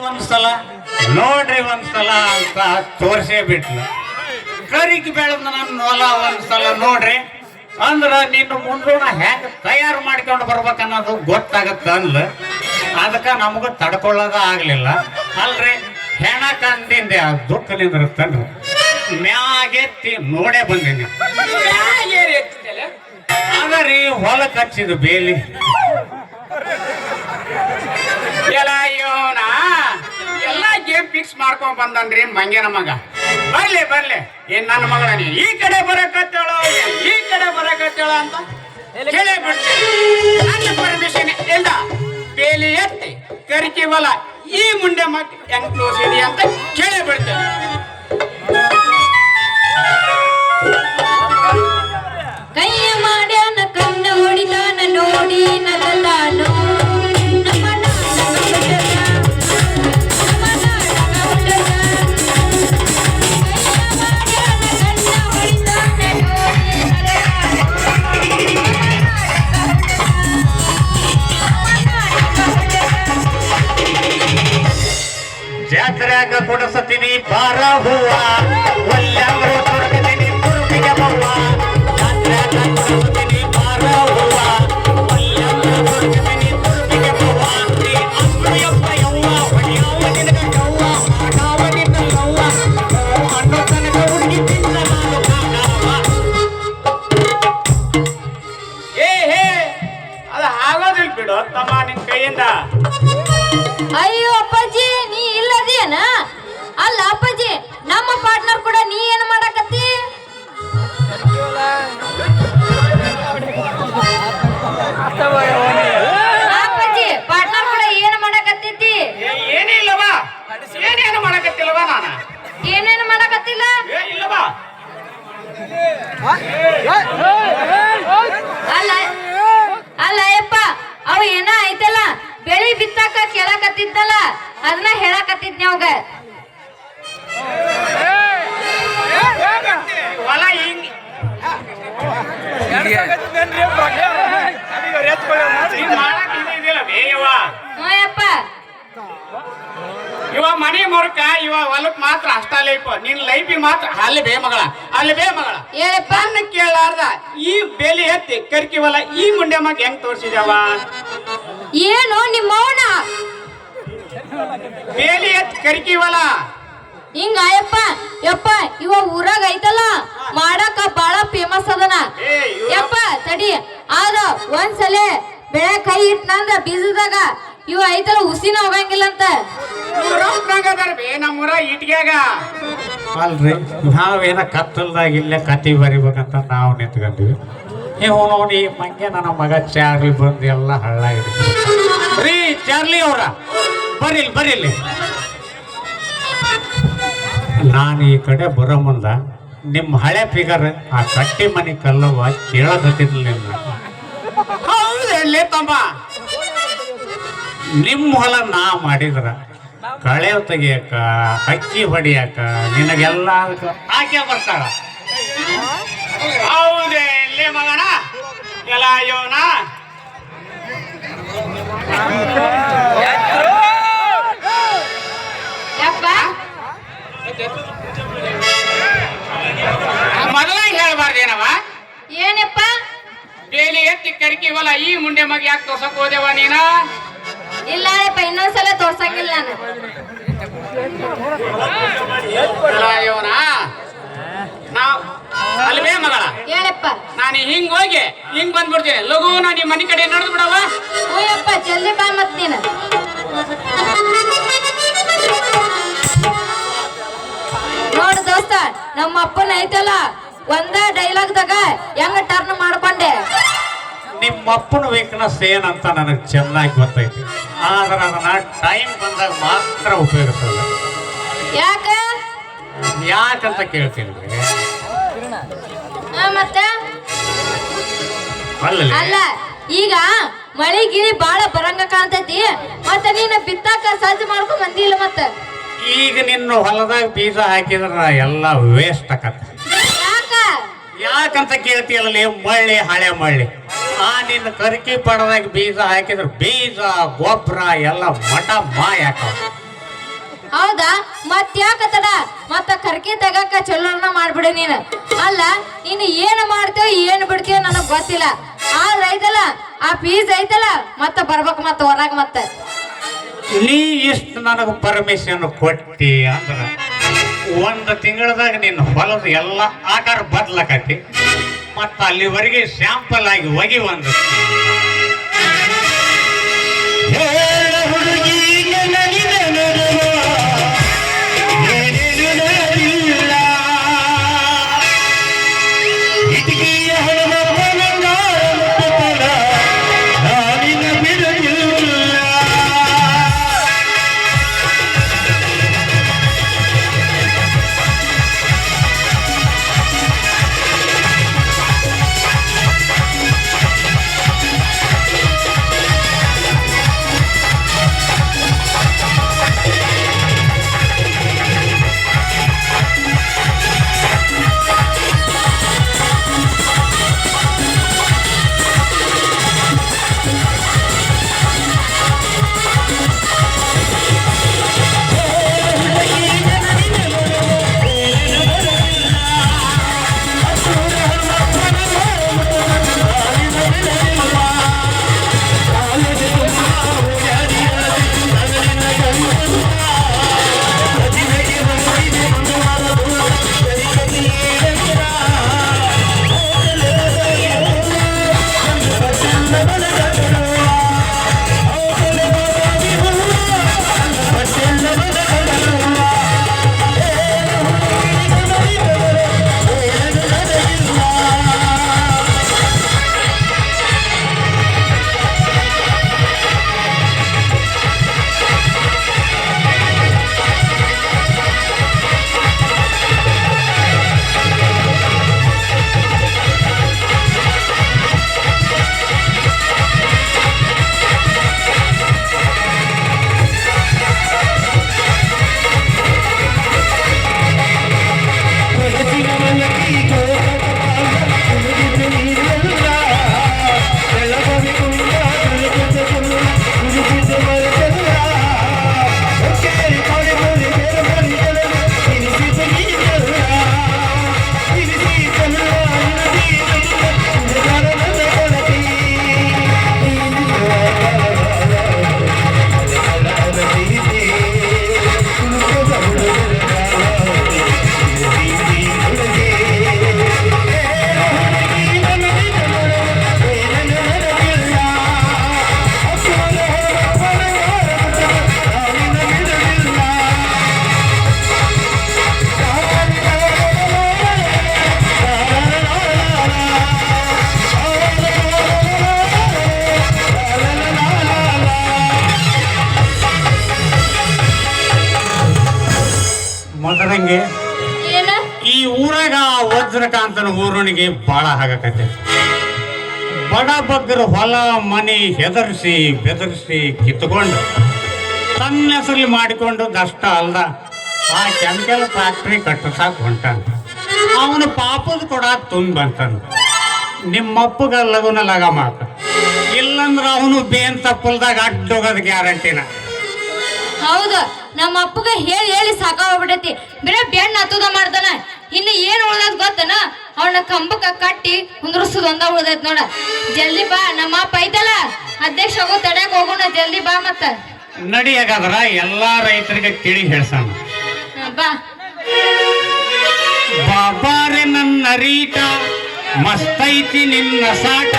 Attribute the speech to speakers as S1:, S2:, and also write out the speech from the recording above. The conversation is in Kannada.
S1: ಒಂದ್ಸಲ ನೋಡ್ರಿ ಒಂದ್ಸಲ ಅಂತ ತೋರ್ಸೇ ಬಿಟ್ಲು. ಕರಿಗ್ ಬೆಳೆದ ನನ್ನ ಹೊಲ ಒಂದ್ಸಲ ನೋಡ್ರಿ ಅಂದ್ರ ನಿನ್ನ ಮುಂದೂಣ ಹೆಂಗ ತಯಾರು ಮಾಡ್ಕೊಂಡು ಬರ್ಬೇಕನ್ನೋದು ಗೊತ್ತಾಗತ್ತ ಅಂದ್ಲ. ಅದಕ್ಕ ನಮಗ ತಡ್ಕೊಳ್ಳೋದ ಆಗ್ಲಿಲ್ಲ. ಅಲ್ರಿ ಹೆಣ ಕಂದಿಂದೆ ಆ ದುಃಖ ನಿಂದಿರುತ್ತನ್ರಿ ಮ್ಯಾಗೆತ್ತಿ ನೋಡೇ ಬಂದೀನಿ. ಅದರಿ ಹೊಲಕ್ಕೆ ಹಚ್ಚಿದ ಬೇಲಿ
S2: ಎಲ್ಲ ಗೇಮ್ ಫಿಕ್ಸ್ ಮಾಡ್ಕೊಂಡ್ ಬಂದನ್ರಿ ಮಂಗ್ಯನ ಮಗ. ಬರ್ಲಿ ಏನ್ ನನ್ನ ಮಗಳ ನೀ ಈ ಕಡೆ ಬರಕತ್ತೇಳೋ ಈ ಕಡೆ ಬರಕತ್ತೇಳೋ ಅಂತ ಕೇಳೇ ಬಿಡ್ತೀನಿ. ನನ್ನ ಪರ್ಮಿಷನ್ ಇಲ್ಲ ಬೇಲಿ ಎತ್ತಿ ಕರಿಕಿ ಹೊಲ ಈ ಮುಂಡೆ ಮಗ ಹೆಂಗ್ ತೋರಿಸಿದಿ ಅಂತ ಕೇಳೇ ಬಿಡ್ತೇನೆ.
S3: ಕೈಯ ಮಾಡ್ಯಾನ ಕಣ್ಣ ಹೊಡಿದಾನ ನೋಡಿ ನಗದಾನು
S1: ಜಾತ್ರೆಯಾಗ ಕೊಡಿಸತೀನಿ ಬಾರ ಹೂವ ಒಲ್ಲಾಂಗ್ರು ತೊಡಗತೀನಿ ತುರುಕಿಗೆ ಬವ್ವ. ಜಾತ್ರೆಯಾಗ ಕೊಡಿಸತೀನಿ ಬಾರ ಹೂವ ಒಲ್ಲಾಂಗ್ರು ತೊಡಗತೀನಿ ತುರುಕಿಗೆ ಬವ್ವ. ನೀ ಅಂದ್ರು ಯಪ್ಪ ಯವ್ವ ಹೊಡಿಯವ ನಿನಗ ಯವ್ವ ಮಾಡವ ನಿನ್ನ ಯವ್ವ ಅನ್ನೋ ತನಕ ಹುಡುಗಿ ತಿನ್ನ ನಾನು ಕಾಣವ.
S2: ಹೇ ಅದು ಆಗೋದಿಲ್ಲ ಬಿಡು ತಮ್ಮ ನಿನ್ ಕೈಯಿಂದ.
S3: ಅಯ್ಯೋ ಅಪ್ಪಾಜಿ ನೀ ಇಲ್ಲದೇನ ಅಲ್ಲ ಅಪ್ಪಾಜಿ ನಮ್ಮ ಪಾರ್ಟ್ನರ್ ಕೂಡ ನೀ ಏನ್ ಮಾಡಕತ್ತಿ? ಅಪ್ಪಾಜಿ ಪಾರ್ಟ್ನರ್ ಕೂಡ ಏನ್ ಮಾಡಕತ್ತಿದ್ದಿ?
S2: ಏನಿಲ್ಲವಾ ಏನೇನು ಮಾಡಕತ್ತಿಲ್ಲವಾ ನಾನು
S3: ಏನೇನು ಮಾಡಕತ್ತಿಲ್ಲ?
S2: ಇಲ್ಲವಾ
S3: ಅಲ್ಲ ಅಲ್ಲ ಯಪ್ಪ ಅವ ಏನ ಐತಲ್ಲ ಬೆಳಿ ಬಿತ್ತಾಕ ಕೇಳಕತ್ತಿದ್ದಲ್ಲ ಅದನ್ನ ಹೇಳಕತ್ತಿದ್ನಿ ಅವಾಗ.
S2: ಹೊಲ ಹಿಂಗ್
S3: ಯಪ್ಪ
S2: ಇವ ಮನೆ ಮೊರಕ ಇವ ಹೊಲಕ್ ಮಾತ್ರ ಅಷ್ಟ ಲೈಫ್ ನಿನ್ ಲೈಫಿಗೆ ಮಾತ್ರ ಅಲ್ಲಿ ಬೇ ಮಗಳ
S3: ಹೇಳಪ್ಪ
S2: ನನ್ನ ಕೇಳಾರ್ದ ಈ ಬೇಲಿ ಎತ್ತಿ ಕರ್ಕಿ ಹೊಲ ಈ ಮುಂಡೆ ಮಗ ಹೆಂಗ್ ತೋರ್ಸಿದವ?
S3: ಏನು ನಿಮ್ಮವನ
S2: ಬೇಲಿ ಎತ್ತಿ ಕರ್ಕಿ ಹೊಲ
S3: ಹಿಂಗ ಯಪ್ಪ ಯಪ್ಪ ಇವ ಊರಾಗ ಐತಲ್ಲ ಮಾಡಾಕ ಬಾಳ ಫೇಮಸ್ ಅದನ ಯಪ್ಪ ತಡಿ ಆದ ಒಂದ್ಸಲ ಬೆಳೆ ಕೈ ಇಟ್ನಂದ್ರ ಬೀಜದಾಗ ಇವ ಐತಲ್ಲ ಹುಸಿನ ಹೋಗಂಗಿಲ್ಲ ಅಂತ.
S2: ನಮ್ಮೂರ ಇಟ್ಗ್ಯಾಗ
S1: ಅಲ್ರಿ ನಾವೇನ ಕತ್ತಲ್ದಾಗ ಇಲ್ಲೇ ಕತಿ ಬರಿಬೇಕಂತ ನಾವು ನಿಂತ್ಕೊಂಡಿವಿ. ನೀವು ನೋಡಿ ಮಂಗೆ ನನ್ನ ಮಗ ಚಾರ್ಲಿ ಬಂದು ಎಲ್ಲ ಹಳ್ಳಾಗಿದೆ. ರೀ ಚಾರ್ಲಿ ಅವ್ರ ಬರಿಲ್ಲಿ ನಾನು ಈ ಕಡೆ ಬರೋ ಮುಂದ ನಿಮ್ಮ ಹಳೆ ಫಿಗರ್ ಆ ಕಟ್ಟಿ ಮನೆ ಕಲ್ಲವ ಕೇಳಕತ್ತಿದ್ಲ ನಿನ್ನ.
S2: ಹೌದಲ್ಲೇ ತಮ್ಮ
S1: ನಿಮ್ಮ ಹೊಲ ನಾ ಮಾಡಿದ್ರ ಕಳೆವ್ ತೆಗಿಯಕ ಅಕ್ಕಿ ಹೊಡಿಯಾಕ ನಿನಗೆಲ್ಲ ಆಕೆ ಬರ್ತಾಳ.
S2: ಹೌದೇ ಇಲ್ಲೇ ಮಗನ ಎಲ್ಲ ಯೋನ
S3: ಯಪ್ಪ
S2: ಮೊದಲ ಹೇಳ್ಬಾರ್ದೇನವ
S3: ಏನಪ್ಪ
S2: ಬೇಲಿ ಎತ್ತಿ ಕರ್ಕಿ ಹೊಲ ಈ ಮುಂಡೆ ಮಗ ಯಾಕೆ ತೋರ್ಸಕ್ ಹೋದೆವ ನೀನ?
S3: ಇಲ್ಲ ಯಪ್ಪ ಇನ್ನೊಂದ್ಸಲ ತೋರ್ಸಂಗಿಲ್ಲ ನಾನು.
S2: ಅಲ್ವೇ ಮಗಳ
S3: ಹೇಳಪ್ಪ
S2: ನಾನು ಹಿಂಗ್ ಹೋಗಿ ಹಿಂಗ್ ಬಂದ್ಬಿಡ್ತೀನಿ ಲಘು ನಾನು ನಿಮ್ಮ ಮನೆ ಕಡೆ ನಡೆದು ಬಿಡವ.
S3: ಓಯಪ್ಪ ಜಲ್ದಿ ಬಾ ಮತ್ ನೀನು. ನೋಡು ದೋಸ್ತ ನಮ್ಮ ಅಪ್ಪನ ಐತಲ್ಲ ಒಂದ ಡೈಲಾಗ್ದಾಗ ಹೆಂಗ ಟರ್ನ್ ಮಾಡ್ಕೊಂಡೆ.
S1: ನಿಮ್ಮ ಅಪ್ಪನ ವೀಕ್ನೆಸ್ ಏನಂತ ನನಗೆ ಚೆನ್ನಾಗಿ ಗೊತ್ತೈತಿ. ಆದ್ರೆ ಅದನ್ನ ಟೈಮ್ ಬಂದಾಗ ಮಾತ್ರ ಉಪಯೋಗಿಸಲ್ಲ.
S3: ಯಾಕ
S1: ಯಾಕಂತ ಕೇಳ್ತೀನಿ
S3: ಮತ್ತೆ ಅಲ್ಲ ಈಗ ಮಳಿ ಗಿಳಿ ಬಾಳ ಬರಂಗ ಕಾಣ್ತೈತಿ ಮತ್ತೆ ನೀನ ಬಿತ್ತಾಕ ಸಜ್ಜು ಮಾಡ್ಕೊಂಡ್ ಬಂದಿಲ್ಲ ಮತ್ತ
S1: ಈಗ ನಿನ್ನ ಹೊಲದಾಗ ಬೀಜ ಹಾಕಿದ್ರ ಎಲ್ಲ ವೇಸ್ಟ್ ಆಕತ್ತ.
S3: ಯಾಕ
S1: ಯಾಕಂತ ಕೇಳ್ತೀಯಲ್ಲ ಮಳ್ಳಿ ಹಳೆ ಮಳ್ಳಿ ಆ ನಿನ್ನ ಕರಿಕಿ ಪಡದಾಗ ಬೀಜ ಹಾಕಿದ್ರ ಬೀಜ ಗೊಬ್ಬರ ಎಲ್ಲ ಮಠ ಮಾಯ ಹಾಕವ.
S3: ಮತ್ ಯಾಕತ್ತಡ ಮತ್ತ ಕರ್ಕೆ ತಗಕ ಚಲೋನ ಮಾಡ್ಬಿಡು ನೀನು. ಅಲ್ಲ ನೀನು ಏನು ಮಾಡ್ತೇವ ಏನು ಬಿಡ್ತೀವ ನನಗ್ ಗೊತ್ತಿಲ್ಲ. ಆದ್ರ ಐತಲ್ಲ ಆ ಫೀಸ್ ಐತಲ್ಲ ಮತ್ತ ಬರ್ಬೇಕು ಮತ್ತ ಹೊರಗ ಮತ್ತ.
S1: ನೀ ಇಷ್ಟು ನನಗೆ ಪರ್ಮಿಷನ್ ಕೊಟ್ಟಿ ಅಂದ್ರ ಒಂದು ತಿಂಗಳದಾಗ ನಿನ್ನ ಹೊಲದ ಎಲ್ಲ ಆಕಾರ ಬದ್ಲಕತಿ. ಮತ್ತ ಅಲ್ಲಿವರೆಗೆ ಸ್ಯಾಂಪಲ್ ಆಗಿ ಒಗಿ ಒಂದು ಮಗದಂಗೆ
S3: ಏನ
S1: ಈ ಊರಾಗ ವಜ್ರಕಾಂತನ ಊರಣಿಗೆ ಬಾಳ ಆಗಕತ್ತೆ. ಬಡ ಬಗ್ಗರ ಹೊಲ ಮನೆ ಹೆದರ್ಸಿ ಬೆದರ್ಸಿ ಕಿತ್ಕೊಂಡು ತನ್ನ ಹೆಸರಲ್ಲಿ ಮಾಡಿಕೊಂಡದಷ್ಟ ಅಲ್ದ ಆ ಕೆಮಿಕಲ್ ಫ್ಯಾಕ್ಟ್ರಿ ಕಟ್ಟಿಸಾಕ ಹೊಂಟಾನ. ಅವನು ಪಾಪದ ಕೊಡ ತುಂಬ ಬಂತಾನ. ನಿಮ್ಮಪ್ಪಗ ಲಗುನ ಲಗ ಮಾತ ಇಲ್ಲಂದ್ರ ಅವನು ಬೇನ್ ತಪ್ಪಲ್ದಾಗ ಅಡ್ಡೋಗೋದು ಗ್ಯಾರಂಟಿನ.
S3: ಹೌದು, ನಮ್ಮ ಅಪ್ಪಗ ಹೇಳಿ ಹೇಳಿ ಸಾಕಾಗ್ಬಿಟ್ಟೈತಿ. ಬರೀ ಬೆಣ್ಣ ಹತ್ತದ ಮಾಡ್ತಾನ. ಇನ್ನು ಏನ್ ಉಳ್ದದ್ ಗೊತ್ತನ? ಅವನ ಕಂಬಕ್ಕ ಕಟ್ಟಿ ಕುಂದ್ರಸದ್ ಒಂದ ಉಳ್ದೈತ್ ನೋಡ. ಜಲ್ದಿ ಬಾ, ನಮ್ಮ ಅಪ್ಪ ಐತಲ್ಲ ಅಧ್ಯಕ್ಷ ಹೋಗೋ ತಡ್ಯಾಕ ಹೋಗೋಣ. ಜಲ್ದಿ ಬಾ ಮತ್ತ
S1: ನಡಿಯಾಗದ್ರ ಎಲ್ಲಾ ರೈತರಿಗೆ ತಿಳಿ ಹೇಳ್ಸಾನ.
S3: ಬಾ.
S1: ಬಾಬಾರೆ ನನ್ನ ರೀಟ ಮಸ್ತೈತಿ ನಿನ್ನ ಸಾಟ.